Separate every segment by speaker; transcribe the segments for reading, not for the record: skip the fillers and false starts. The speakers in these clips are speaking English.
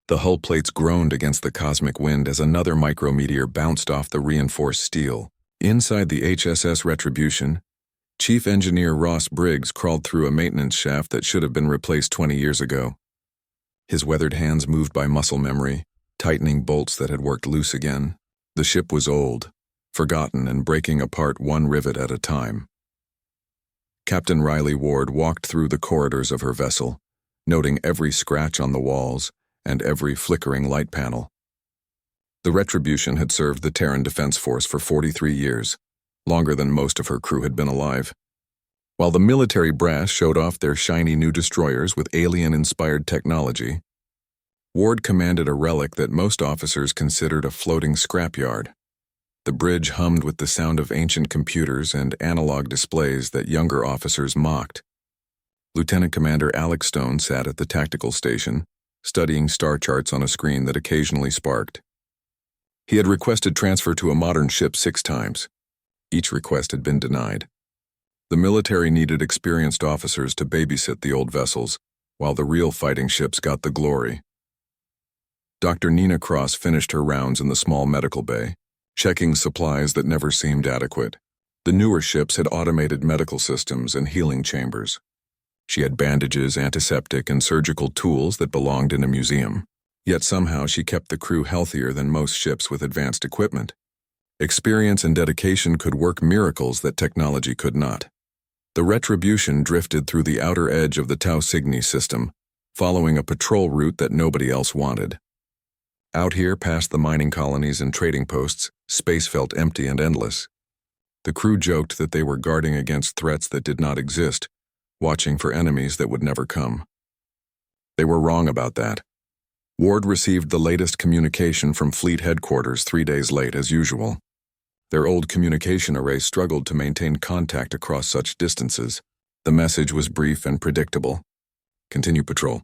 Speaker 1: The hull plates groaned against the cosmic wind as another micrometeor bounced off the reinforced steel. Inside the HSS Retribution, Chief Engineer Ross Briggs crawled through a maintenance shaft that should have been replaced 20 years ago. His weathered hands moved by muscle memory, tightening bolts that had worked loose again. The ship was old, forgotten, and breaking apart one rivet at a time. Captain Riley Ward walked through the corridors of her vessel, noting every scratch on the walls and every flickering light panel. The Retribution had served the Terran Defense Force for 43 years, longer than most of her crew had been alive. While the military brass showed off their shiny new destroyers with alien-inspired technology, Ward commanded a relic that most officers considered a floating scrapyard. The bridge hummed with the sound of ancient computers and analog displays that younger officers mocked. Lieutenant Commander Alex Stone sat at the tactical station, studying star charts on a screen that occasionally sparked. He had requested transfer to a modern ship 6 times. Each request had been denied. The military needed experienced officers to babysit the old vessels, while the real fighting ships got the glory. Dr. Nina Cross finished her rounds in the small medical bay, checking supplies that never seemed adequate. The newer ships had automated medical systems and healing chambers. She had bandages, antiseptic, and surgical tools that belonged in a museum. Yet somehow she kept the crew healthier than most ships with advanced equipment. Experience and dedication could work miracles that technology could not. The Retribution drifted through the outer edge of the Tau Cygni system, following a patrol route that nobody else wanted. Out here, past the mining colonies and trading posts, space felt empty and endless. The crew joked that they were guarding against threats that did not exist, watching for enemies that would never come. They were wrong about that. Ward received the latest communication from Fleet Headquarters 3 days late as usual. Their old communication array struggled to maintain contact across such distances. The message was brief and predictable. Continue patrol.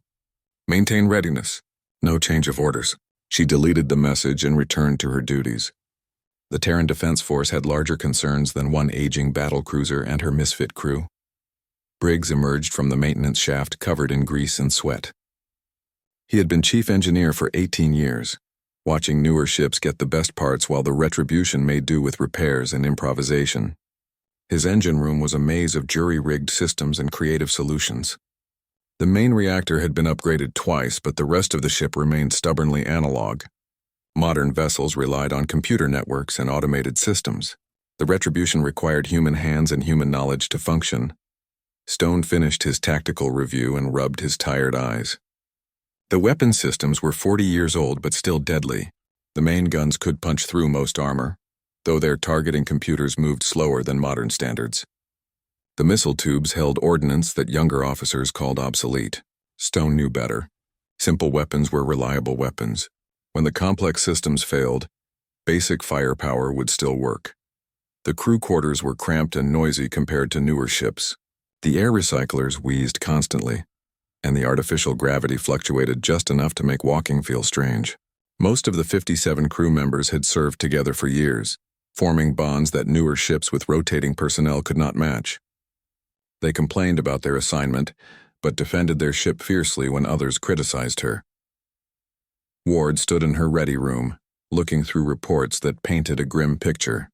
Speaker 1: Maintain readiness. No change of orders. She deleted the message and returned to her duties. The Terran Defense Force had larger concerns than one aging battlecruiser and her misfit crew. Briggs emerged from the maintenance shaft covered in grease and sweat. He had been chief engineer for 18 years, watching newer ships get the best parts while the Retribution made do with repairs and improvisation. His engine room was a maze of jury-rigged systems and creative solutions. The main reactor had been upgraded twice, but the rest of the ship remained stubbornly analog. Modern vessels relied on computer networks and automated systems. The Retribution required human hands and human knowledge to function. Stone finished his tactical review and rubbed his tired eyes. The weapon systems were 40 years old but still deadly. The main guns could punch through most armor, though their targeting computers moved slower than modern standards. The missile tubes held ordnance that younger officers called obsolete. Stone knew better. Simple weapons were reliable weapons. When the complex systems failed, basic firepower would still work. The crew quarters were cramped and noisy compared to newer ships. The air recyclers wheezed constantly, and the artificial gravity fluctuated just enough to make walking feel strange. Most of the 57 crew members had served together for years, forming bonds that newer ships with rotating personnel could not match. They complained about their assignment, but defended their ship fiercely when others criticized her. Ward stood in her ready room, looking through reports that painted a grim picture.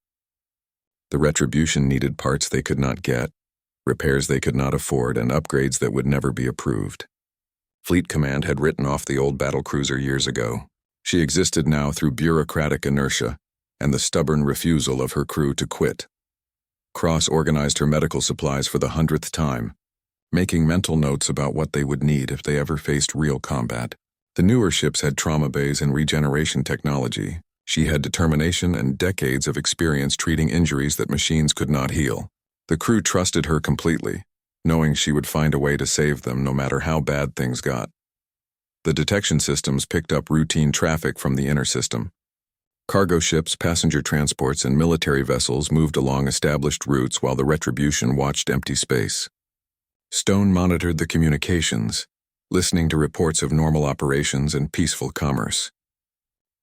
Speaker 1: The Retribution needed parts they could not get, repairs they could not afford, and upgrades that would never be approved. Fleet Command had written off the old battlecruiser years ago. She existed now through bureaucratic inertia and the stubborn refusal of her crew to quit. Cross organized her medical supplies for the 100th time, making mental notes about what they would need if they ever faced real combat. The newer ships had trauma bays and regeneration technology. She had determination and decades of experience treating injuries that machines could not heal. The crew trusted her completely, knowing she would find a way to save them no matter how bad things got. The detection systems picked up routine traffic from the inner system. Cargo ships, passenger transports, and military vessels moved along established routes while the Retribution watched empty space. Stone monitored the communications, listening to reports of normal operations and peaceful commerce.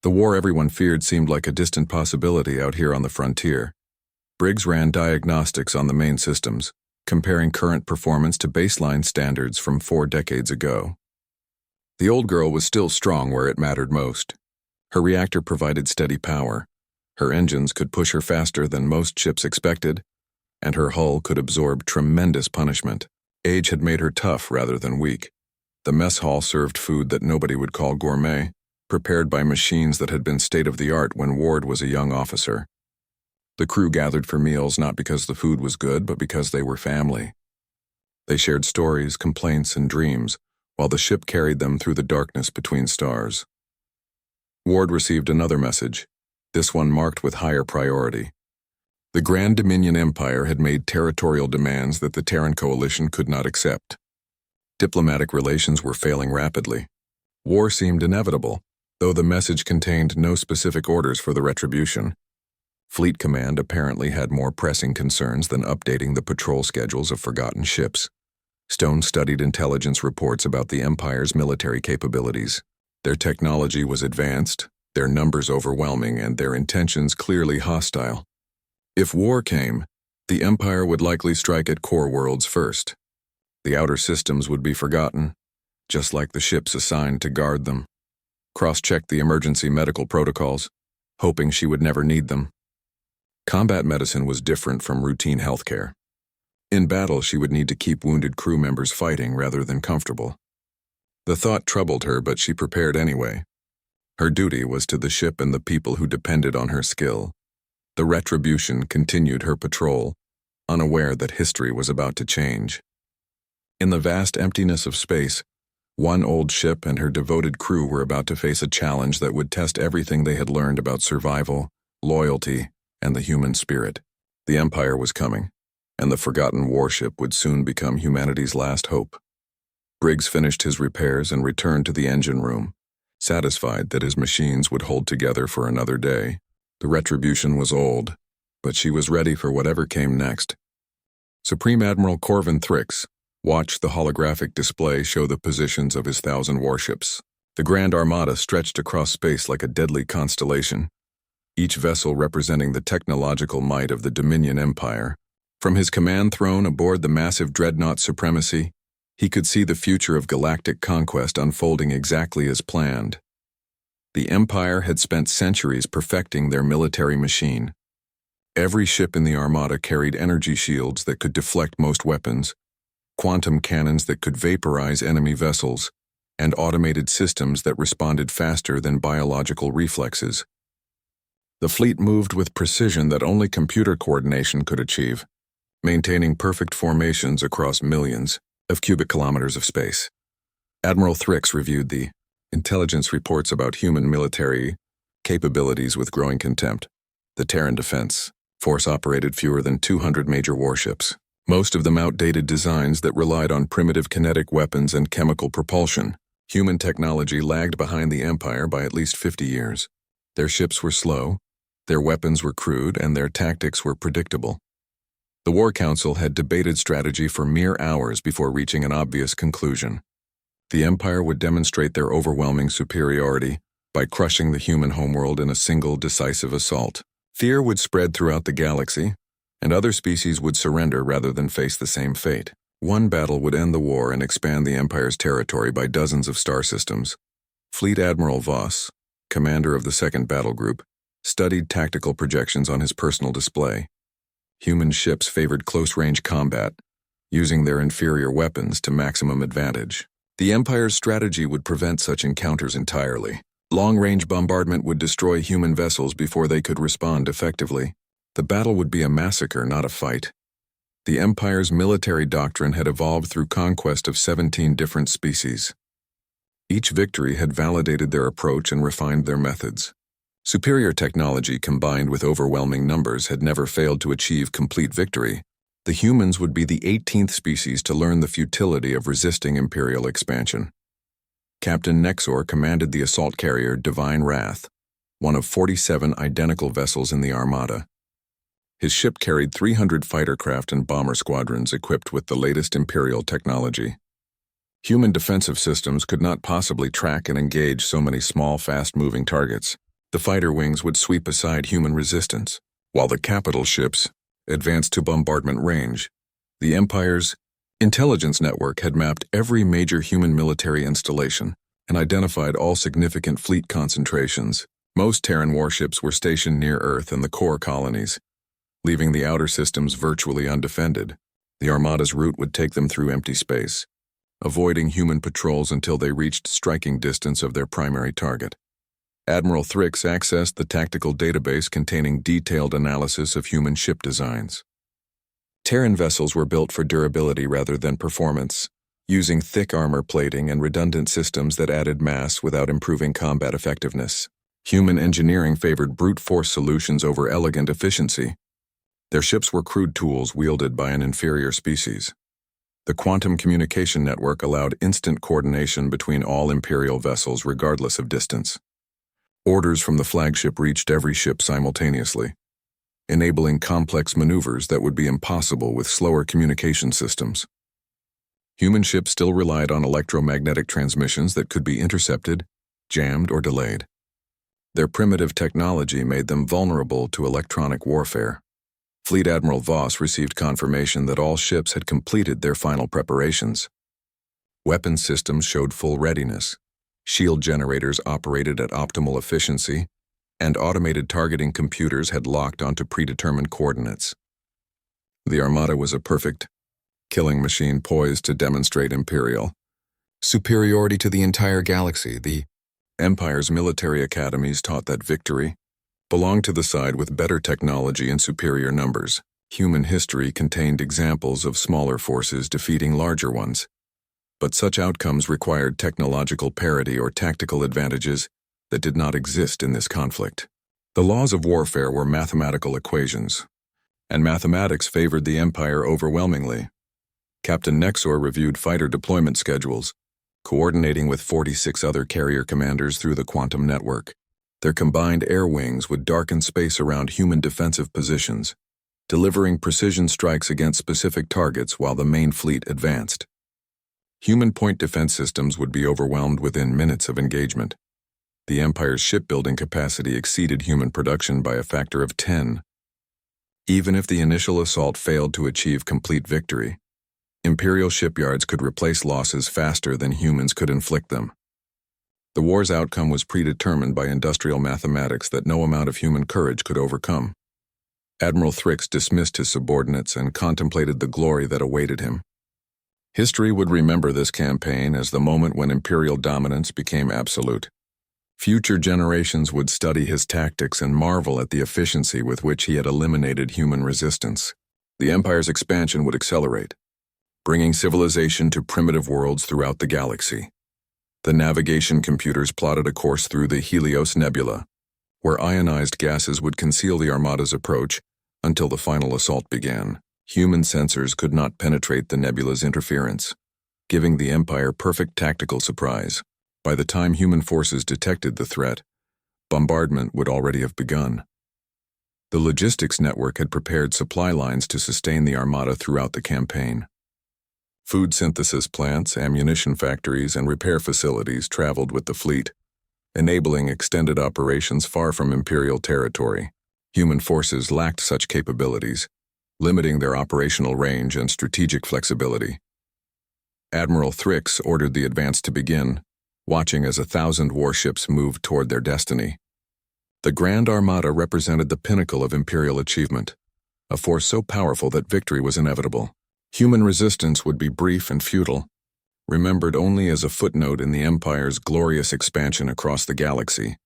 Speaker 1: The war everyone feared seemed like a distant possibility out here on the frontier. Briggs ran diagnostics on the main systems, comparing current performance to baseline standards from 4 decades ago. The old girl was still strong where it mattered most. Her reactor provided steady power. Her engines could push her faster than most ships expected, and her hull could absorb tremendous punishment. Age had made her tough rather than weak. The mess hall served food that nobody would call gourmet, prepared by machines that had been state-of-the-art when Ward was a young officer. The crew gathered for meals not because the food was good, but because they were family. They shared stories, complaints, and dreams, while the ship carried them through the darkness between stars. Ward received another message, this one marked with higher priority. The Grand Dominion Empire had made territorial demands that the Terran Coalition could not accept. Diplomatic relations were failing rapidly. War seemed inevitable, though the message contained no specific orders for the retribution. Fleet Command apparently had more pressing concerns than updating the patrol schedules of forgotten ships. Stone studied intelligence reports about the Empire's military capabilities. Their technology was advanced, their numbers overwhelming, and their intentions clearly hostile. If war came, the Empire would likely strike at core worlds first. The outer systems would be forgotten, just like the ships assigned to guard them. Cross-checked the emergency medical protocols, hoping she would never need them. Combat medicine was different from routine healthcare. In battle, she would need to keep wounded crew members fighting rather than comfortable. The thought troubled her, but she prepared anyway. Her duty was to the ship and the people who depended on her skill. The Retribution continued her patrol, unaware that history was about to change. In the vast emptiness of space, one old ship and her devoted crew were about to face a challenge that would test everything they had learned about survival, loyalty, and the human spirit. The Empire was coming, and the forgotten warship would soon become humanity's last hope. Briggs finished his repairs and returned to the engine room, satisfied that his machines would hold together for another day. The Retribution was old, but she was ready for whatever came next. Supreme Admiral Corvin Thrix watched the holographic display show the positions of his 1,000 warships. The Grand Armada stretched across space like a deadly constellation, each vessel representing the technological might of the Dominion Empire. From his command throne aboard the massive dreadnought Supremacy, he could see the future of galactic conquest unfolding exactly as planned. The Empire had spent centuries perfecting their military machine. Every ship in the Armada carried energy shields that could deflect most weapons, quantum cannons that could vaporize enemy vessels, and automated systems that responded faster than biological reflexes. The fleet moved with precision that only computer coordination could achieve, maintaining perfect formations across millions of cubic kilometers of space. Admiral Thrix reviewed the intelligence reports about human military capabilities with growing contempt. The Terran Defense Force operated fewer than 200 major warships, most of them outdated designs that relied on primitive kinetic weapons and chemical propulsion. Human technology lagged behind the Empire by at least 50 years. Their ships were slow, their weapons were crude, and their tactics were predictable. The War Council had debated strategy for mere hours before reaching an obvious conclusion. The Empire would demonstrate their overwhelming superiority by crushing the human homeworld in a single decisive assault. Fear would spread throughout the galaxy, and other species would surrender rather than face the same fate. One battle would end the war and expand the Empire's territory by dozens of star systems. Fleet Admiral Voss, commander of the 2nd Battle Group, studied tactical projections on his personal display. Human ships favored close-range combat, using their inferior weapons to maximum advantage. The Empire's strategy would prevent such encounters entirely. Long-range bombardment would destroy human vessels before they could respond effectively. The battle would be a massacre, not a fight. The Empire's military doctrine had evolved through conquest of 17 different species. Each victory had validated their approach and refined their methods. Superior technology combined with overwhelming numbers had never failed to achieve complete victory. The humans would be the 18th species to learn the futility of resisting Imperial expansion. Captain Nexor commanded the assault carrier Divine Wrath, one of 47 identical vessels in the Armada. His ship carried 300 fighter craft and bomber squadrons equipped with the latest Imperial technology. Human defensive systems could not possibly track and engage so many small, fast-moving targets. The fighter wings would sweep aside human resistance, while the capital ships advanced to bombardment range. The Empire's intelligence network had mapped every major human military installation, and identified all significant fleet concentrations. Most Terran warships were stationed near Earth and the core colonies, leaving the outer systems virtually undefended. The Armada's route would take them through empty space, avoiding human patrols until they reached striking distance of their primary target. Admiral Thrix accessed the tactical database containing detailed analysis of human ship designs. Terran vessels were built for durability rather than performance, using thick armor plating and redundant systems that added mass without improving combat effectiveness. Human engineering favored brute force solutions over elegant efficiency. Their ships were crude tools wielded by an inferior species. The quantum communication network allowed instant coordination between all Imperial vessels regardless of distance. Orders from the flagship reached every ship simultaneously, enabling complex maneuvers that would be impossible with slower communication systems. Human ships still relied on electromagnetic transmissions that could be intercepted, jammed, or delayed. Their primitive technology made them vulnerable to electronic warfare. Fleet Admiral Voss received confirmation that all ships had completed their final preparations. Weapon systems showed full readiness. Shield generators operated at optimal efficiency, and automated targeting computers had locked onto predetermined coordinates. The Armada was a perfect killing machine poised to demonstrate Imperial superiority to the entire galaxy. The Empire's military academies taught that victory belonged to the side with better technology and superior numbers. Human history contained examples of smaller forces defeating larger ones, but such outcomes required technological parity or tactical advantages that did not exist in this conflict. The laws of warfare were mathematical equations, and mathematics favored the Empire overwhelmingly. Captain Nexor reviewed fighter deployment schedules, coordinating with 46 other carrier commanders through the quantum network. Their combined air wings would darken space around human defensive positions, delivering precision strikes against specific targets while the main fleet advanced. Human point defense systems would be overwhelmed within minutes of engagement. The Empire's shipbuilding capacity exceeded human production by a factor of 10. Even if the initial assault failed to achieve complete victory, Imperial shipyards could replace losses faster than humans could inflict them. The war's outcome was predetermined by industrial mathematics that no amount of human courage could overcome. Admiral Thrix dismissed his subordinates and contemplated the glory that awaited him. History would remember this campaign as the moment when Imperial dominance became absolute. Future generations would study his tactics and marvel at the efficiency with which he had eliminated human resistance. The Empire's expansion would accelerate, bringing civilization to primitive worlds throughout the galaxy. The navigation computers plotted a course through the Helios Nebula, where ionized gases would conceal the Armada's approach until the final assault began. Human sensors could not penetrate the nebula's interference, giving the Empire perfect tactical surprise. By the time human forces detected the threat, bombardment would already have begun. The logistics network had prepared supply lines to sustain the Armada throughout the campaign. Food synthesis plants, ammunition factories, and repair facilities traveled with the fleet, enabling extended operations far from Imperial territory. Human forces lacked such capabilities, limiting their operational range and strategic flexibility. Admiral Thrix ordered the advance to begin, watching as 1,000 warships moved toward their destiny. The Grand Armada represented the pinnacle of Imperial achievement, a force so powerful that victory was inevitable. Human resistance would be brief and futile, remembered only as a footnote in the Empire's glorious expansion across the galaxy.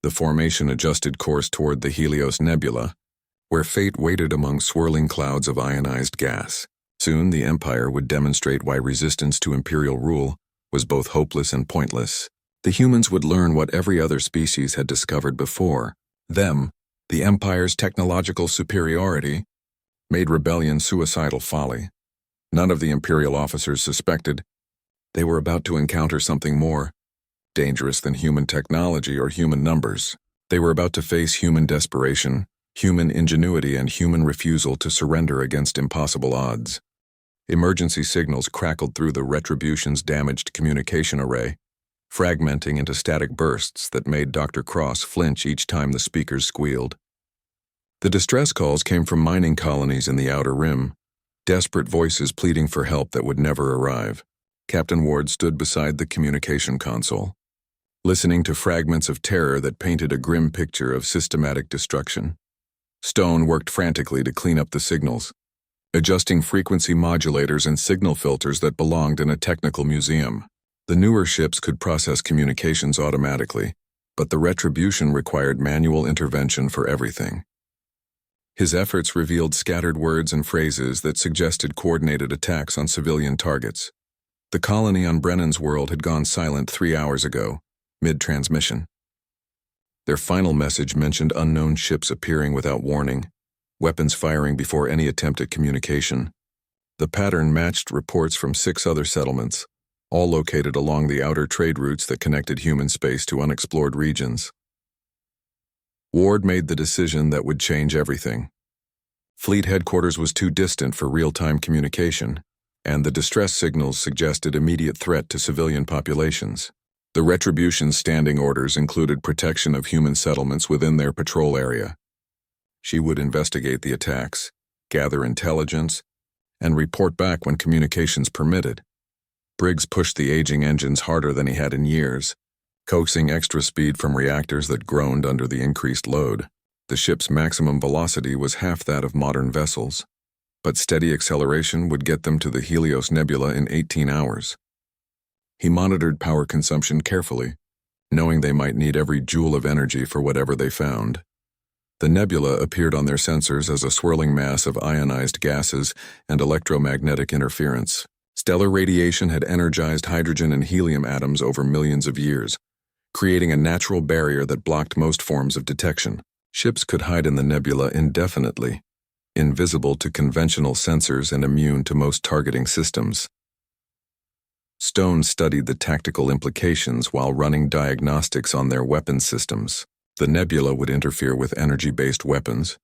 Speaker 1: The formation adjusted course toward the Helios Nebula, where fate waited among swirling clouds of ionized gas. Soon the Empire would demonstrate why resistance to Imperial rule was both hopeless and pointless. The humans would learn what every other species had discovered before them. The Empire's technological superiority made rebellion suicidal folly. None of the Imperial officers suspected they were about to encounter something more dangerous than human technology or human numbers. They were about to face human desperation, human ingenuity, and human refusal to surrender against impossible odds. Emergency signals crackled through the Retribution's damaged communication array, fragmenting into static bursts that made Dr. Cross flinch each time the speakers squealed. The distress calls came from mining colonies in the Outer Rim, desperate voices pleading for help that would never arrive. Captain Ward stood beside the communication console, listening to fragments of terror that painted a grim picture of systematic destruction. Stone worked frantically to clean up the signals, adjusting frequency modulators and signal filters that belonged in a technical museum. The newer ships could process communications automatically, but the Retribution required manual intervention for everything. His efforts revealed scattered words and phrases that suggested coordinated attacks on civilian targets. The colony on Brennan's world had gone silent 3 hours ago, mid-transmission. Their final message mentioned unknown ships appearing without warning, weapons firing before any attempt at communication. The pattern matched reports from 6 other settlements, all located along the outer trade routes that connected human space to unexplored regions. Ward made the decision that would change everything. Fleet headquarters was too distant for real-time communication, and the distress signals suggested immediate threat to civilian populations. The Retribution's standing orders included protection of human settlements within their patrol area. She would investigate the attacks, gather intelligence, and report back when communications permitted. Briggs pushed the aging engines harder than he had in years, coaxing extra speed from reactors that groaned under the increased load. The ship's maximum velocity was half that of modern vessels, but steady acceleration would get them to the Helios Nebula in 18 hours. He monitored power consumption carefully, knowing they might need every joule of energy for whatever they found. The nebula appeared on their sensors as a swirling mass of ionized gases and electromagnetic interference. Stellar radiation had energized hydrogen and helium atoms over millions of years, creating a natural barrier that blocked most forms of detection. Ships could hide in the nebula indefinitely, invisible to conventional sensors and immune to most targeting systems. Stone studied the tactical implications while running diagnostics on their weapons systems. The nebula would interfere with energy-based weapons,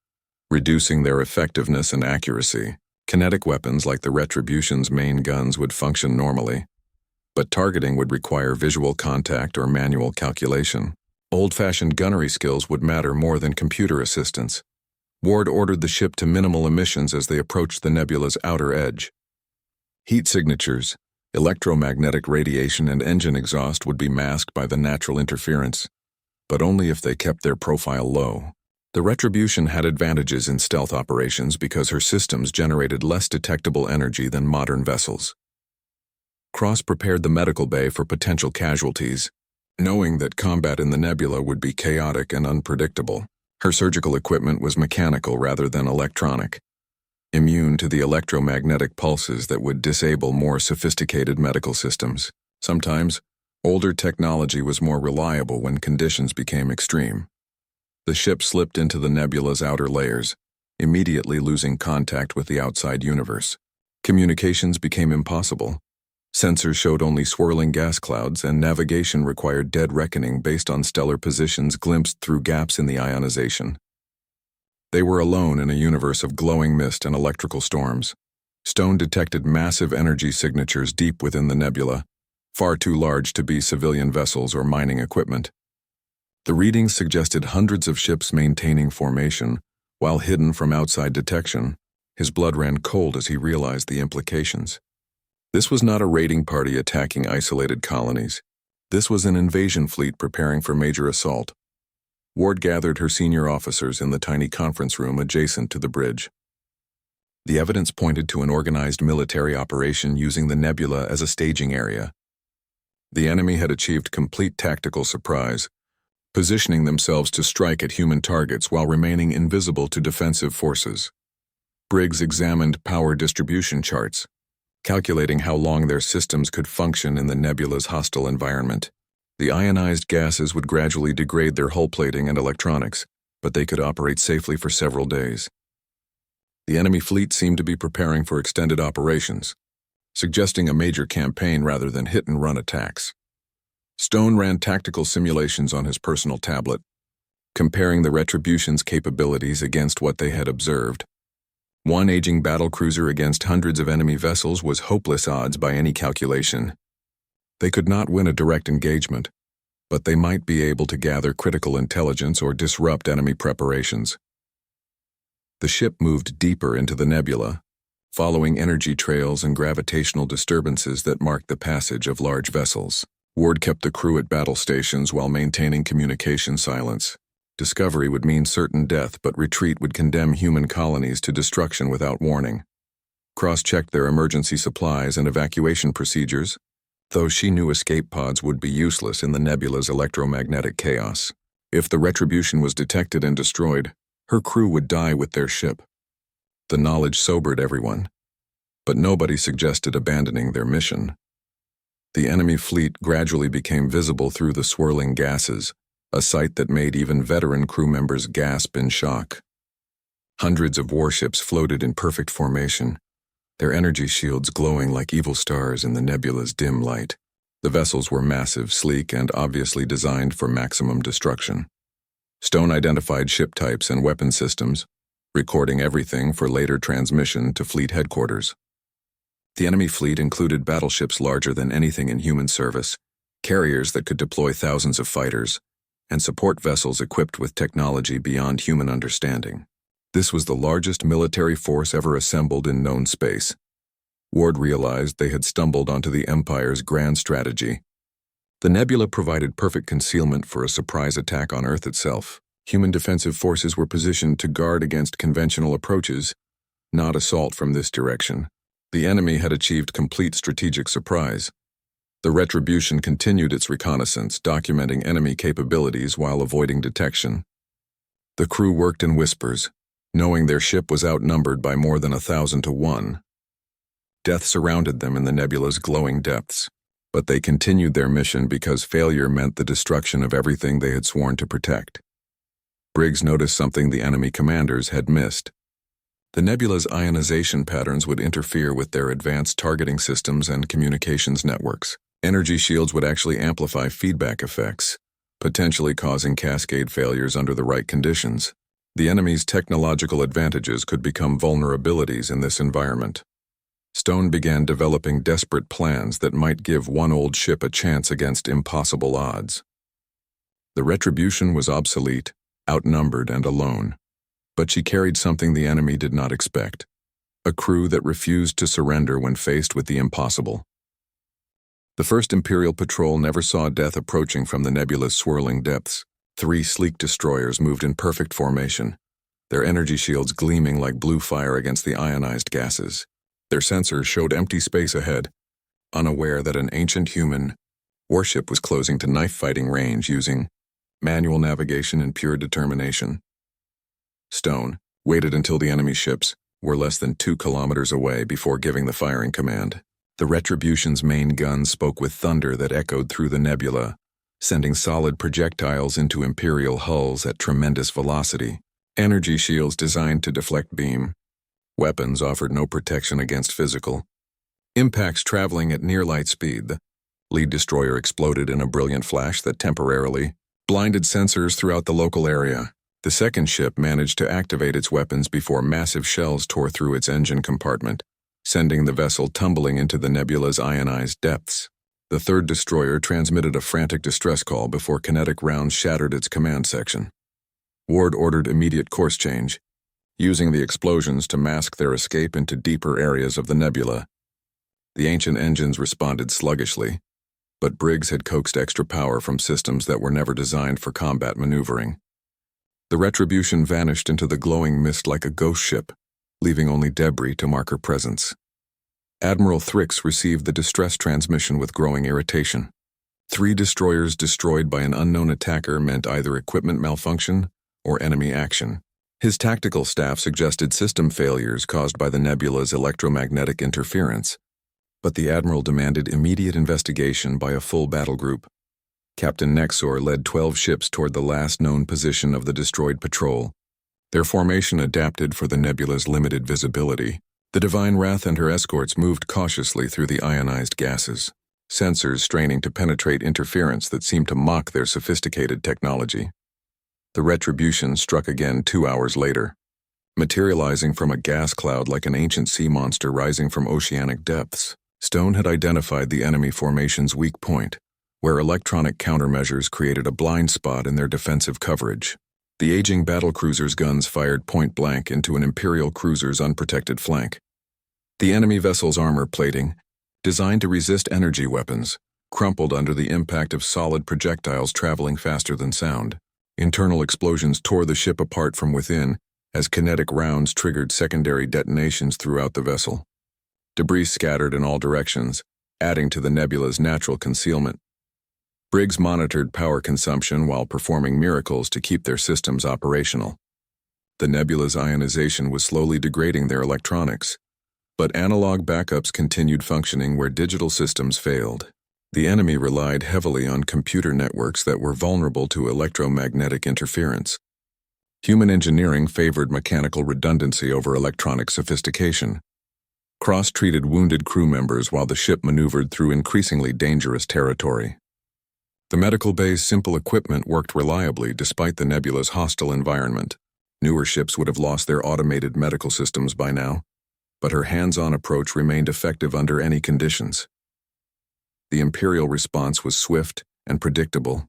Speaker 1: reducing their effectiveness and accuracy. Kinetic weapons like the Retribution's main guns would function normally, but targeting would require visual contact or manual calculation. Old-fashioned gunnery skills would matter more than computer assistance. Ward ordered the ship to minimal emissions as they approached the nebula's outer edge. Heat signatures, electromagnetic radiation, and engine exhaust would be masked by the natural interference, but only if they kept their profile low. The Retribution had advantages in stealth operations because her systems generated less detectable energy than modern vessels. Cross prepared the medical bay for potential casualties, knowing that combat in the nebula would be chaotic and unpredictable. Her surgical equipment was mechanical rather than electronic, immune to the electromagnetic pulses that would disable more sophisticated medical systems. Sometimes, older technology was more reliable when conditions became extreme. The ship slipped into the nebula's outer layers, immediately losing contact with the outside universe. Communications became impossible. Sensors showed only swirling gas clouds, and navigation required dead reckoning based on stellar positions glimpsed through gaps in the ionization. They were alone in a universe of glowing mist and electrical storms. Stone detected massive energy signatures deep within the nebula, far too large to be civilian vessels or mining equipment. The readings suggested hundreds of ships maintaining formation, while hidden from outside detection. His blood ran cold as he realized the implications. This was not a raiding party attacking isolated colonies. This was an invasion fleet preparing for major assault. Ward gathered her senior officers in the tiny conference room adjacent to the bridge. The evidence pointed to an organized military operation using the nebula as a staging area. The enemy had achieved complete tactical surprise, positioning themselves to strike at human targets while remaining invisible to defensive forces. Briggs examined power distribution charts, calculating how long their systems could function in the nebula's hostile environment. The ionized gases would gradually degrade their hull plating and electronics, but they could operate safely for several days. The enemy fleet seemed to be preparing for extended operations, suggesting a major campaign rather than hit-and-run attacks. Stone ran tactical simulations on his personal tablet, comparing the Retribution's capabilities against what they had observed. One aging battlecruiser against hundreds of enemy vessels was hopeless odds by any calculation. They could not win a direct engagement, but they might be able to gather critical intelligence or disrupt enemy preparations. The ship moved deeper into the nebula, following energy trails and gravitational disturbances that marked the passage of large vessels. Ward kept the crew at battle stations while maintaining communication silence. Discovery would mean certain death, but retreat would condemn human colonies to destruction without warning. Cross-checked their emergency supplies and evacuation procedures, though she knew escape pods would be useless in the nebula's electromagnetic chaos. If the retribution was detected and destroyed, her crew would die with their ship. The knowledge sobered everyone, but nobody suggested abandoning their mission. The enemy fleet gradually became visible through the swirling gases, a sight that made even veteran crew members gasp in shock. Hundreds of warships floated in perfect formation, their energy shields glowing like evil stars in the nebula's dim light. The vessels were massive, sleek, and obviously designed for maximum destruction. Stone identified ship types and weapon systems, recording everything for later transmission to fleet headquarters. The enemy fleet included battleships larger than anything in human service, carriers that could deploy thousands of fighters, and support vessels equipped with technology beyond human understanding. This was the largest military force ever assembled in known space. Ward realized they had stumbled onto the Empire's grand strategy. The nebula provided perfect concealment for a surprise attack on Earth itself. Human defensive forces were positioned to guard against conventional approaches, not assault from this direction. The enemy had achieved complete strategic surprise. The Retribution continued its reconnaissance, documenting enemy capabilities while avoiding detection. The crew worked in whispers, knowing their ship was outnumbered by more than 1,000 to 1. Death surrounded them in the nebula's glowing depths, but they continued their mission because failure meant the destruction of everything they had sworn to protect. Briggs noticed something the enemy commanders had missed. The nebula's ionization patterns would interfere with their advanced targeting systems and communications networks. Energy shields would actually amplify feedback effects, potentially causing cascade failures under the right conditions. The enemy's technological advantages could become vulnerabilities in this environment. Stone began developing desperate plans that might give one old ship a chance against impossible odds. The Retribution was obsolete, outnumbered, and alone. But she carried something the enemy did not expect: a crew that refused to surrender when faced with the impossible. The first Imperial patrol never saw death approaching from the nebula's swirling depths. 3 sleek destroyers moved in perfect formation, their energy shields gleaming like blue fire against the ionized gases. Their sensors showed empty space ahead, unaware that an ancient human warship was closing to knife-fighting range using manual navigation and pure determination. Stone waited until the enemy ships were less than 2 kilometers away before giving the firing command. The Retribution's main gun spoke with thunder that echoed through the nebula, sending solid projectiles into Imperial hulls at tremendous velocity. Energy shields designed to deflect beam. Weapons offered no protection against physical impacts traveling at near light speed. The lead destroyer exploded in a brilliant flash that temporarily blinded sensors throughout the local area. The second ship managed to activate its weapons before massive shells tore through its engine compartment, sending the vessel tumbling into the nebula's ionized depths. The third destroyer transmitted a frantic distress call before kinetic rounds shattered its command section. Ward ordered immediate course change, using the explosions to mask their escape into deeper areas of the nebula. The ancient engines responded sluggishly, but Briggs had coaxed extra power from systems that were never designed for combat maneuvering. The Retribution vanished into the glowing mist like a ghost ship, leaving only debris to mark her presence. Admiral Thrix received the distress transmission with growing irritation. 3 destroyers destroyed by an unknown attacker meant either equipment malfunction or enemy action. His tactical staff suggested system failures caused by the nebula's electromagnetic interference, but the Admiral demanded immediate investigation by a full battle group. Captain Nexor led 12 ships toward the last known position of the destroyed patrol. Their formation adapted for the nebula's limited visibility. The Divine Wrath and her escorts moved cautiously through the ionized gases, sensors straining to penetrate interference that seemed to mock their sophisticated technology. The Retribution struck again 2 hours later, materializing from a gas cloud like an ancient sea monster rising from oceanic depths. Stone had identified the enemy formation's weak point, where electronic countermeasures created a blind spot in their defensive coverage. The aging battlecruiser's guns fired point-blank into an Imperial cruiser's unprotected flank. The enemy vessel's armor plating, designed to resist energy weapons, crumpled under the impact of solid projectiles traveling faster than sound. Internal explosions tore the ship apart from within as kinetic rounds triggered secondary detonations throughout the vessel. Debris scattered in all directions, adding to the nebula's natural concealment. Briggs monitored power consumption while performing miracles to keep their systems operational. The nebula's ionization was slowly degrading their electronics, but analog backups continued functioning where digital systems failed. The enemy relied heavily on computer networks that were vulnerable to electromagnetic interference. Human engineering favored mechanical redundancy over electronic sophistication. Cross-treated wounded crew members while the ship maneuvered through increasingly dangerous territory. The medical bay's simple equipment worked reliably despite the nebula's hostile environment. Newer ships would have lost their automated medical systems by now, but her hands-on approach remained effective under any conditions. The Imperial response was swift and predictable.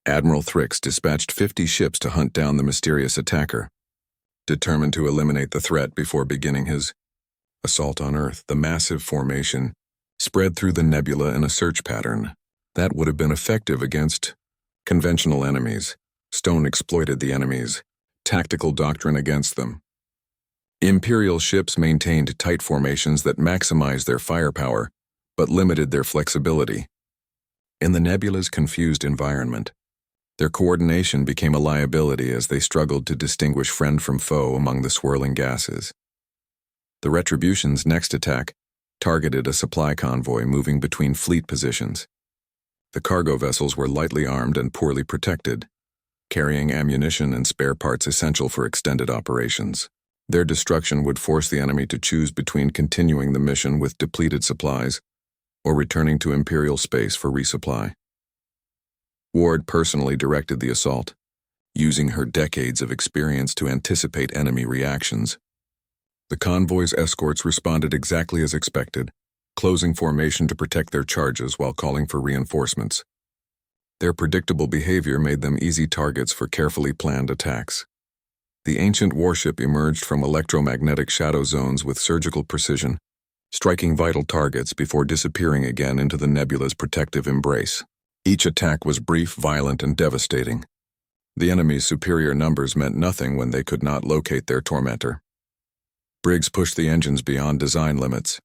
Speaker 1: Admiral Thrix dispatched 50 ships to hunt down the mysterious attacker. Determined to eliminate the threat before beginning his assault on Earth, the massive formation spread through the nebula in a search pattern that would have been effective against conventional enemies. Stone exploited the enemy's tactical doctrine against them. Imperial ships maintained tight formations that maximized their firepower, but limited their flexibility. In the nebula's confused environment, their coordination became a liability as they struggled to distinguish friend from foe among the swirling gases. The Retribution's next attack targeted a supply convoy moving between fleet positions. The cargo vessels were lightly armed and poorly protected, carrying ammunition and spare parts essential for extended operations. Their destruction would force the enemy to choose between continuing the mission with depleted supplies or returning to Imperial space for resupply. Ward personally directed the assault, using her decades of experience to anticipate enemy reactions. The convoy's escorts responded exactly as expected, closing formation to protect their charges while calling for reinforcements. Their predictable behavior made them easy targets for carefully planned attacks. The ancient warship emerged from electromagnetic shadow zones with surgical precision, striking vital targets before disappearing again into the nebula's protective embrace. Each attack was brief, violent, and devastating. The enemy's superior numbers meant nothing when they could not locate their tormentor. Briggs pushed the engines beyond design limits,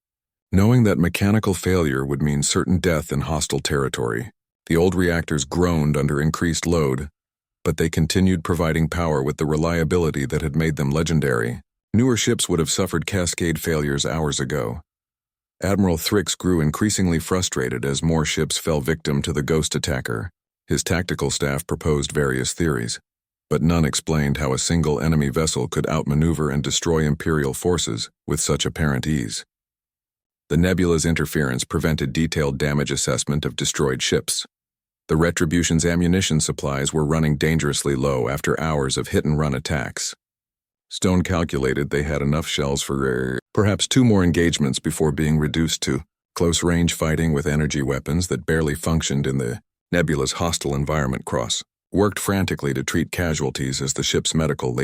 Speaker 1: knowing that mechanical failure would mean certain death in hostile territory. The old reactors groaned under increased load, but they continued providing power with the reliability that had made them legendary. Newer ships would have suffered cascade failures hours ago. Admiral Thrix grew increasingly frustrated as more ships fell victim to the ghost attacker. His tactical staff proposed various theories, but none explained how a single enemy vessel could outmaneuver and destroy Imperial forces with such apparent ease. The nebula's interference prevented detailed damage assessment of destroyed ships. The Retribution's ammunition supplies were running dangerously low after hours of hit-and-run attacks. Stone calculated they had enough shells for perhaps 2 more engagements before being reduced to close-range fighting with energy weapons that barely functioned in the nebula's hostile environment. Cross worked frantically to treat casualties as the ship's medical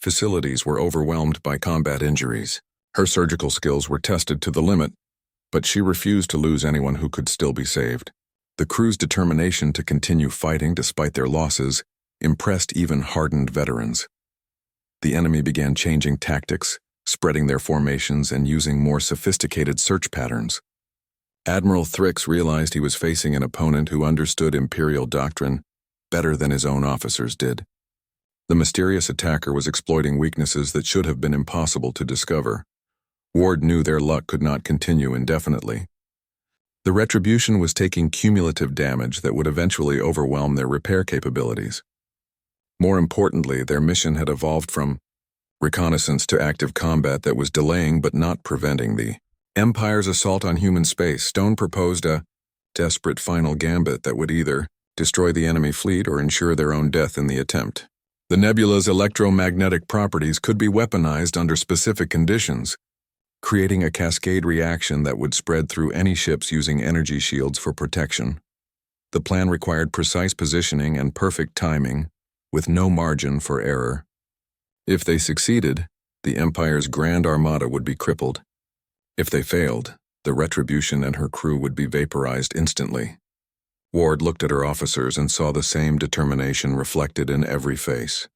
Speaker 1: facilities were overwhelmed by combat injuries. Her surgical skills were tested to the limit, but she refused to lose anyone who could still be saved. The crew's determination to continue fighting despite their losses impressed even hardened veterans. The enemy began changing tactics, spreading their formations, and using more sophisticated search patterns. Admiral Thrix realized he was facing an opponent who understood Imperial doctrine better than his own officers did. The mysterious attacker was exploiting weaknesses that should have been impossible to discover. Ward knew their luck could not continue indefinitely. The Retribution was taking cumulative damage that would eventually overwhelm their repair capabilities. More importantly, their mission had evolved from reconnaissance to active combat that was delaying but not preventing the Empire's assault on human space. Stone proposed a desperate final gambit that would either destroy the enemy fleet or ensure their own death in the attempt. The nebula's electromagnetic properties could be weaponized under specific conditions, creating a cascade reaction that would spread through any ships using energy shields for protection. The plan required precise positioning and perfect timing, with no margin for error. If they succeeded, the Empire's Grand Armada would be crippled. If they failed, the Retribution and her crew would be vaporized instantly. Ward looked at her officers and saw the same determination reflected in every face.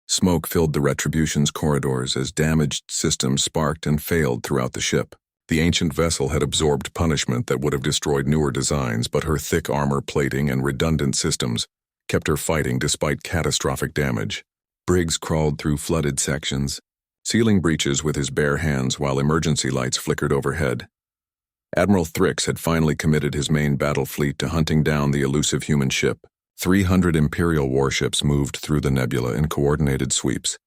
Speaker 1: Smoke filled the Retribution's corridors as damaged systems sparked and failed throughout the ship. The ancient vessel had absorbed punishment that would have destroyed newer designs, but her thick armor plating and redundant systems kept her fighting despite catastrophic damage. Briggs crawled through flooded sections, sealing breaches with his bare hands while emergency lights flickered overhead. Admiral Thrix had finally committed his main battle fleet to hunting down the elusive human ship. 300 Imperial warships moved through the nebula in coordinated sweeps,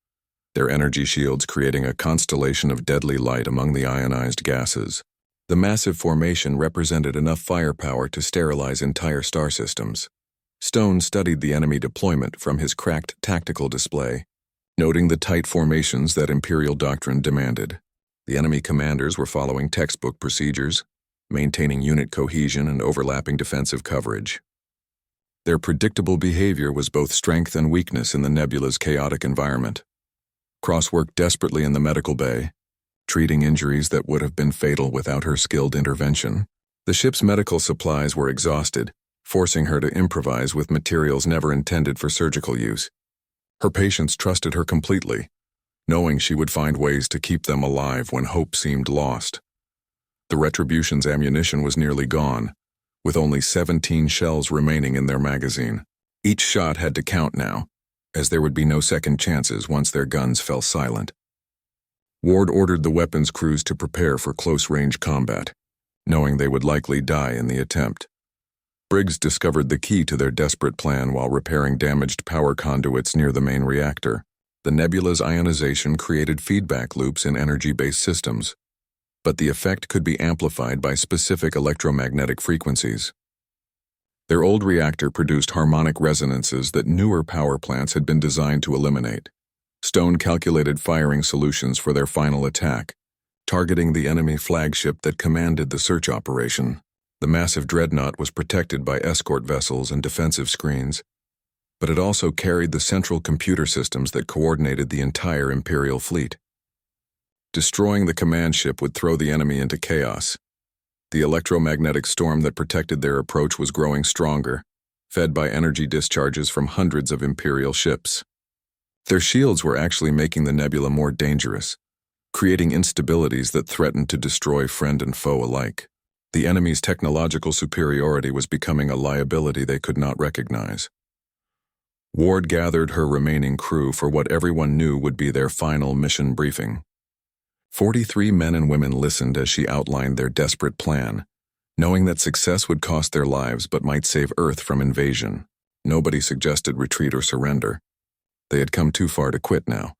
Speaker 1: their energy shields creating a constellation of deadly light among the ionized gases. The massive formation represented enough firepower to sterilize entire star systems. Stone studied the enemy deployment from his cracked tactical display, noting the tight formations that Imperial doctrine demanded. The enemy commanders were following textbook procedures, maintaining unit cohesion and overlapping defensive coverage. Their predictable behavior was both strength and weakness in the nebula's chaotic environment. Cross worked desperately in the medical bay, treating injuries that would have been fatal without her skilled intervention. The ship's medical supplies were exhausted, forcing her to improvise with materials never intended for surgical use. Her patients trusted her completely, knowing she would find ways to keep them alive when hope seemed lost. The Retribution's ammunition was nearly gone, with only 17 shells remaining in their magazine. Each shot had to count now, as there would be no second chances once their guns fell silent. Ward ordered the weapons crews to prepare for close-range combat, knowing they would likely die in the attempt. Briggs discovered the key to their desperate plan while repairing damaged power conduits near the main reactor. The nebula's ionization created feedback loops in energy-based systems, but the effect could be amplified by specific electromagnetic frequencies. Their old reactor produced harmonic resonances that newer power plants had been designed to eliminate. Stone calculated firing solutions for their final attack, targeting the enemy flagship that commanded the search operation. The massive dreadnought was protected by escort vessels and defensive screens, but it also carried the central computer systems that coordinated the entire Imperial fleet. Destroying the command ship would throw the enemy into chaos. The electromagnetic storm that protected their approach was growing stronger, fed by energy discharges from hundreds of Imperial ships. Their shields were actually making the nebula more dangerous, creating instabilities that threatened to destroy friend and foe alike. The enemy's technological superiority was becoming a liability they could not recognize. Ward gathered her remaining crew for what everyone knew would be their final mission briefing. 43 men and women listened as she outlined their desperate plan, knowing that success would cost their lives but might save Earth from invasion. Nobody suggested retreat or surrender. They had come too far to quit now.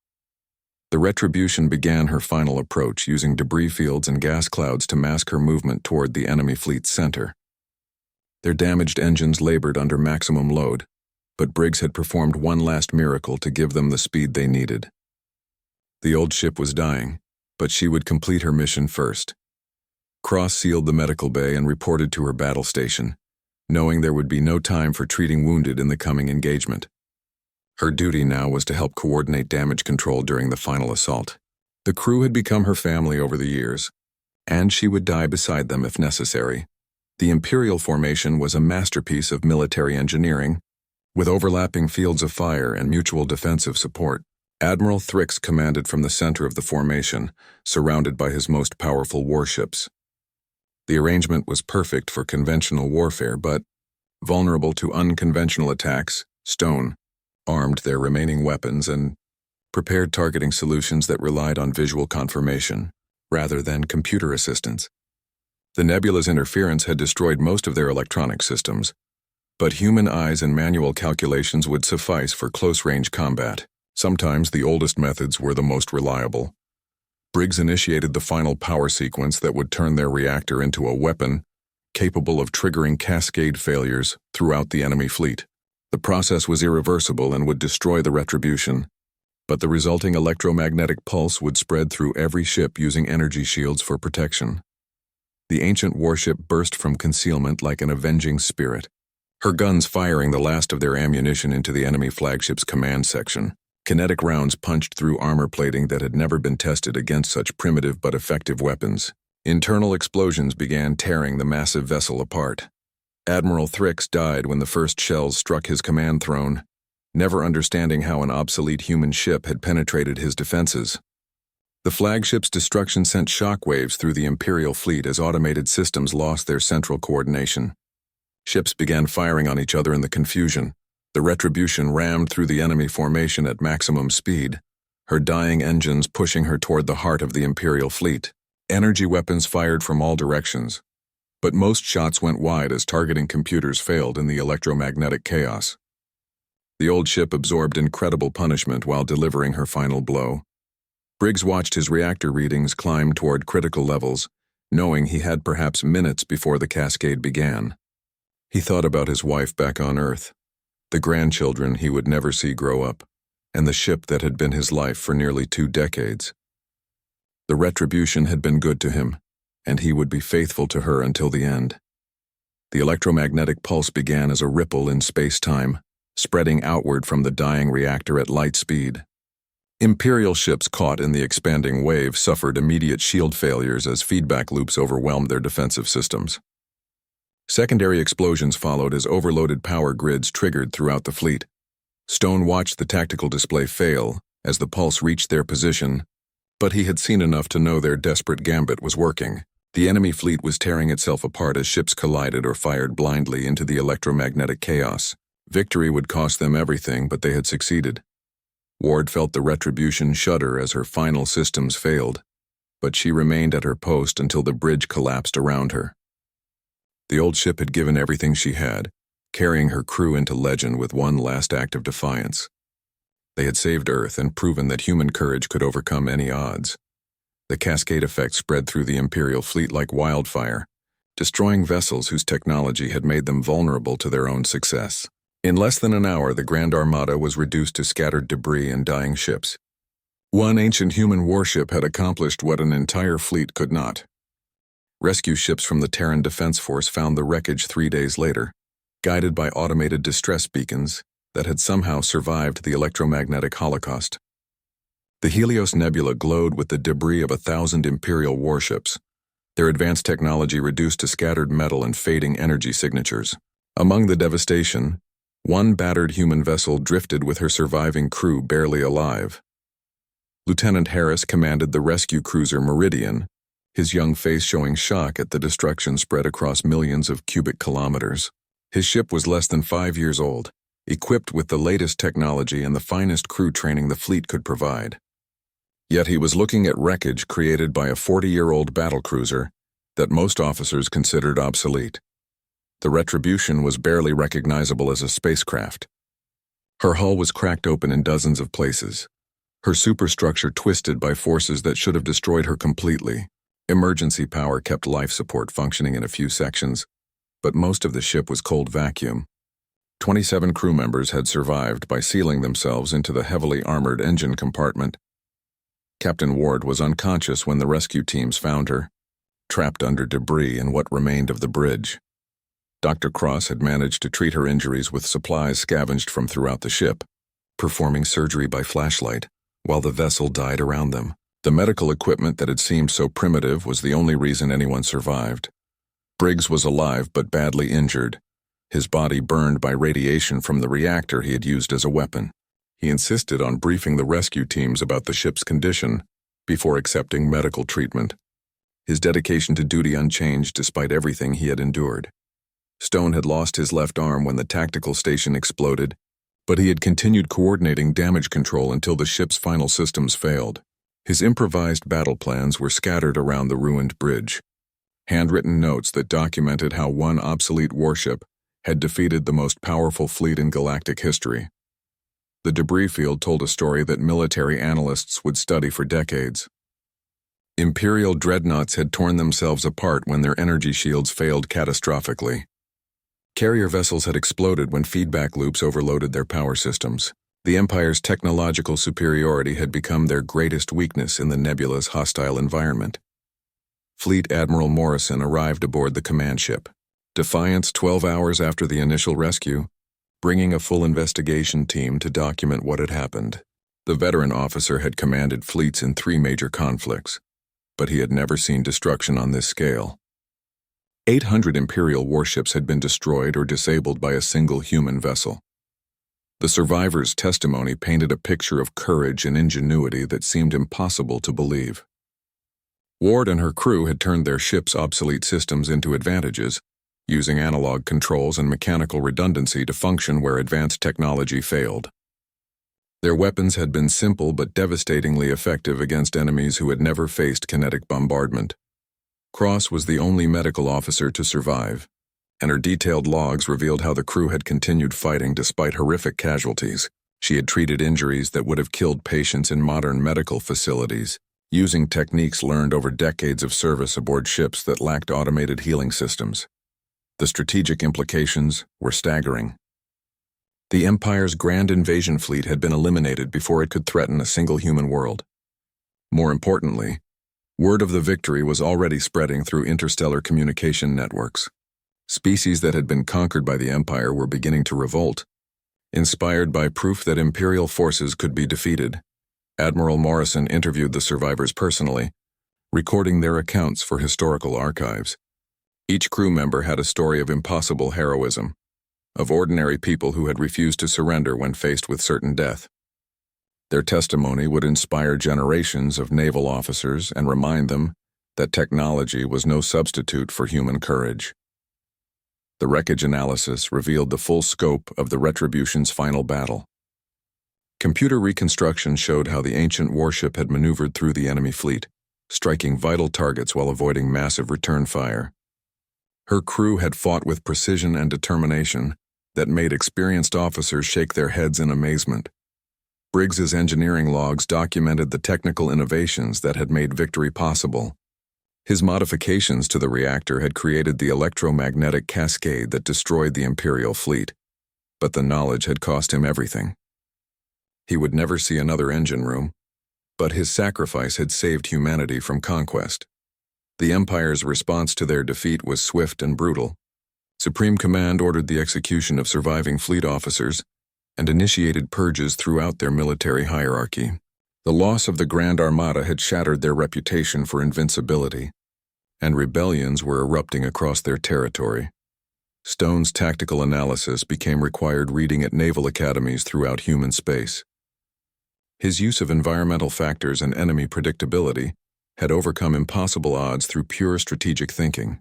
Speaker 1: The Retribution began her final approach using debris fields and gas clouds to mask her movement toward the enemy fleet's center. Their damaged engines labored under maximum load, but Briggs had performed one last miracle to give them the speed they needed. The old ship was dying, but she would complete her mission first. Cross sealed the medical bay and reported to her battle station, knowing there would be no time for treating wounded in the coming engagement. Her duty now was to help coordinate damage control during the final assault. The crew had become her family over the years, and she would die beside them if necessary. The Imperial formation was a masterpiece of military engineering, with overlapping fields of fire and mutual defensive support. Admiral Thrix commanded from the center of the formation, surrounded by his most powerful warships. The arrangement was perfect for conventional warfare, but vulnerable to unconventional attacks. Stone armed their remaining weapons and prepared targeting solutions that relied on visual confirmation, rather than computer assistance. The nebula's interference had destroyed most of their electronic systems, but human eyes and manual calculations would suffice for close-range combat. Sometimes the oldest methods were the most reliable. Briggs initiated the final power sequence that would turn their reactor into a weapon capable of triggering cascade failures throughout the enemy fleet. The process was irreversible and would destroy the Retribution, but the resulting electromagnetic pulse would spread through every ship using energy shields for protection. The ancient warship burst from concealment like an avenging spirit, her guns firing the last of their ammunition into the enemy flagship's command section. Kinetic rounds punched through armor plating that had never been tested against such primitive but effective weapons. Internal explosions began tearing the massive vessel apart. Admiral Thrix died when the first shells struck his command throne, never understanding how an obsolete human ship had penetrated his defenses. The flagship's destruction sent shockwaves through the Imperial fleet as automated systems lost their central coordination. Ships began firing on each other in the confusion. The Retribution rammed through the enemy formation at maximum speed, her dying engines pushing her toward the heart of the Imperial fleet. Energy weapons fired from all directions, but most shots went wide as targeting computers failed in the electromagnetic chaos. The old ship absorbed incredible punishment while delivering her final blow. Briggs watched his reactor readings climb toward critical levels, knowing he had perhaps minutes before the cascade began. He thought about his wife back on Earth, the grandchildren he would never see grow up, and the ship that had been his life for nearly 2 decades. The Retribution had been good to him, and he would be faithful to her until the end. The electromagnetic pulse began as a ripple in space-time, spreading outward from the dying reactor at light speed. Imperial ships caught in the expanding wave suffered immediate shield failures as feedback loops overwhelmed their defensive systems. Secondary explosions followed as overloaded power grids triggered throughout the fleet. Stone watched the tactical display fail as the pulse reached their position, but he had seen enough to know their desperate gambit was working. The enemy fleet was tearing itself apart as ships collided or fired blindly into the electromagnetic chaos. Victory would cost them everything, but they had succeeded. Ward felt the Retribution shudder as her final systems failed, but she remained at her post until the bridge collapsed around her. The old ship had given everything she had, carrying her crew into legend with one last act of defiance. They had saved Earth and proven that human courage could overcome any odds. The cascade effect spread through the Imperial fleet like wildfire, destroying vessels whose technology had made them vulnerable to their own success. In less than an hour, the Grand Armada was reduced to scattered debris and dying ships. One ancient human warship had accomplished what an entire fleet could not. Rescue ships from the Terran Defense Force found the wreckage 3 days later, guided by automated distress beacons that had somehow survived the electromagnetic holocaust. The Helios Nebula glowed with the debris of 1,000 Imperial warships, their advanced technology reduced to scattered metal and fading energy signatures. Among the devastation, one battered human vessel drifted with her surviving crew barely alive. Lieutenant Harris commanded the rescue cruiser Meridian, his young face showing shock at the destruction spread across millions of cubic kilometers. His ship was less than 5 years old, equipped with the latest technology and the finest crew training the fleet could provide. Yet he was looking at wreckage created by a 40-year-old battlecruiser that most officers considered obsolete. The Retribution was barely recognizable as a spacecraft. Her hull was cracked open in dozens of places, her superstructure twisted by forces that should have destroyed her completely. Emergency power kept life support functioning in a few sections, but most of the ship was cold vacuum. 27 crew members had survived by sealing themselves into the heavily armored engine compartment. Captain Ward was unconscious when the rescue teams found her, trapped under debris in what remained of the bridge. Dr. Cross had managed to treat her injuries with supplies scavenged from throughout the ship, performing surgery by flashlight, while the vessel died around them. The medical equipment that had seemed so primitive was the only reason anyone survived. Briggs was alive but badly injured, his body burned by radiation from the reactor he had used as a weapon. He insisted on briefing the rescue teams about the ship's condition before accepting medical treatment, his dedication to duty unchanged despite everything he had endured. Stone had lost his left arm when the tactical station exploded, but he had continued coordinating damage control until the ship's final systems failed. His improvised battle plans were scattered around the ruined bridge, handwritten notes that documented how one obsolete warship had defeated the most powerful fleet in galactic history. The debris field told a story that military analysts would study for decades. Imperial dreadnoughts had torn themselves apart when their energy shields failed catastrophically. Carrier vessels had exploded when feedback loops overloaded their power systems. The Empire's technological superiority had become their greatest weakness in the nebula's hostile environment. Fleet Admiral Morrison arrived aboard the command ship, Defiance 12 hours after the initial rescue, bringing a full investigation team to document what had happened. The veteran officer had commanded fleets in 3 major conflicts, but he had never seen destruction on this scale. 800 Imperial warships had been destroyed or disabled by a single human vessel. The survivors' testimony painted a picture of courage and ingenuity that seemed impossible to believe. Ward and her crew had turned their ship's obsolete systems into advantages, using analog controls and mechanical redundancy to function where advanced technology failed. Their weapons had been simple but devastatingly effective against enemies who had never faced kinetic bombardment. Cross was the only medical officer to survive, and her detailed logs revealed how the crew had continued fighting despite horrific casualties. She had treated injuries that would have killed patients in modern medical facilities, using techniques learned over decades of service aboard ships that lacked automated healing systems. The strategic implications were staggering. The Empire's grand invasion fleet had been eliminated before it could threaten a single human world. More importantly, word of the victory was already spreading through interstellar communication networks. Species that had been conquered by the Empire were beginning to revolt. Inspired by proof that Imperial forces could be defeated, Admiral Morrison interviewed the survivors personally, recording their accounts for historical archives. Each crew member had a story of impossible heroism, of ordinary people who had refused to surrender when faced with certain death. Their testimony would inspire generations of naval officers and remind them that technology was no substitute for human courage. The wreckage analysis revealed the full scope of the Retribution's final battle. Computer reconstruction showed how the ancient warship had maneuvered through the enemy fleet, striking vital targets while avoiding massive return fire. Her crew had fought with precision and determination that made experienced officers shake their heads in amazement. Briggs's engineering logs documented the technical innovations that had made victory possible. His modifications to the reactor had created the electromagnetic cascade that destroyed the Imperial fleet, but the knowledge had cost him everything. He would never see another engine room, but his sacrifice had saved humanity from conquest. The Empire's response to their defeat was swift and brutal. Supreme Command ordered the execution of surviving fleet officers and initiated purges throughout their military hierarchy. The loss of the Grand Armada had shattered their reputation for invincibility, and rebellions were erupting across their territory. Stone's tactical analysis became required reading at naval academies throughout human space. His use of environmental factors and enemy predictability had overcome impossible odds through pure strategic thinking.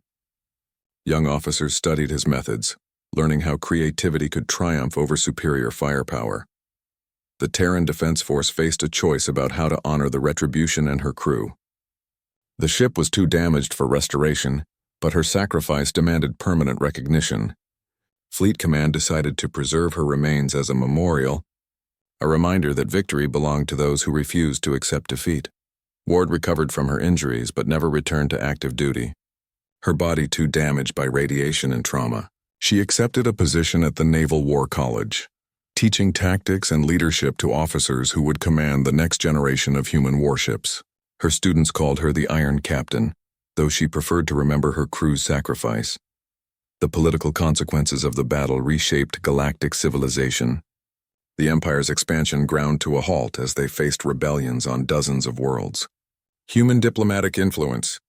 Speaker 1: Young officers studied his methods, learning how creativity could triumph over superior firepower. The Terran Defense Force faced a choice about how to honor the Retribution and her crew. The ship was too damaged for restoration, but her sacrifice demanded permanent recognition. Fleet Command decided to preserve her remains as a memorial, a reminder that victory belonged to those who refused to accept defeat. Ward recovered from her injuries but never returned to active duty, her body too damaged by radiation and trauma. She accepted a position at the Naval War College, teaching tactics and leadership to officers who would command the next generation of human warships. Her students called her the Iron Captain, though she preferred to remember her crew's sacrifice. The political consequences of the battle reshaped galactic civilization. The Empire's expansion ground to a halt as they faced rebellions on dozens of worlds. Human diplomatic influence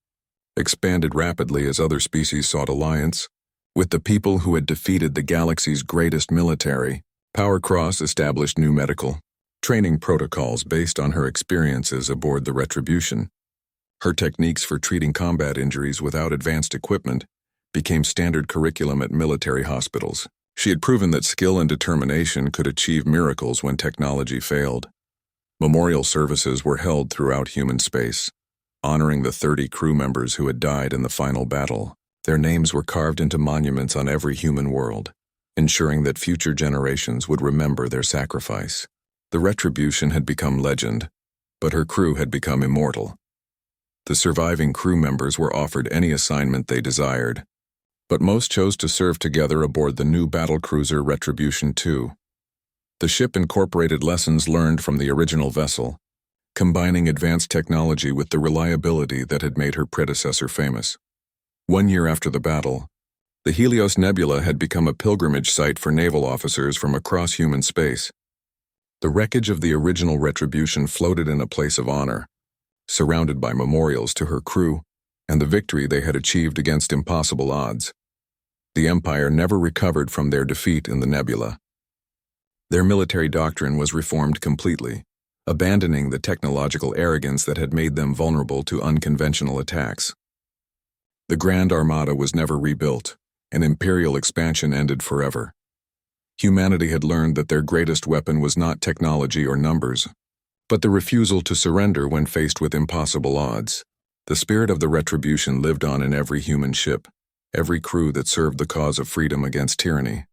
Speaker 1: expanded rapidly as other species sought alliance with the people who had defeated the galaxy's greatest military. Powercross established new medical training protocols based on her experiences aboard the Retribution. Her techniques for treating combat injuries without advanced equipment became standard curriculum at military hospitals. She had proven that skill and determination could achieve miracles when technology failed. Memorial services were held throughout human space, honoring the 30 crew members who had died in the final battle. Their names were carved into monuments on every human world, ensuring that future generations would remember their sacrifice. The Retribution had become legend, but her crew had become immortal. The surviving crew members were offered any assignment they desired, but most chose to serve together aboard the new battlecruiser Retribution 2. The ship incorporated lessons learned from the original vessel, combining advanced technology with the reliability that had made her predecessor famous. 1 year after the battle, the Helios Nebula had become a pilgrimage site for naval officers from across human space. The wreckage of the original Retribution floated in a place of honor, surrounded by memorials to her crew and the victory they had achieved against impossible odds. The Empire never recovered from their defeat in the nebula. Their military doctrine was reformed completely, abandoning the technological arrogance that had made them vulnerable to unconventional attacks. The Grand Armada was never rebuilt, and Imperial expansion ended forever. Humanity had learned that their greatest weapon was not technology or numbers, but the refusal to surrender when faced with impossible odds. The spirit of the retribution lived on in every human ship, every crew that served the cause of freedom against tyranny.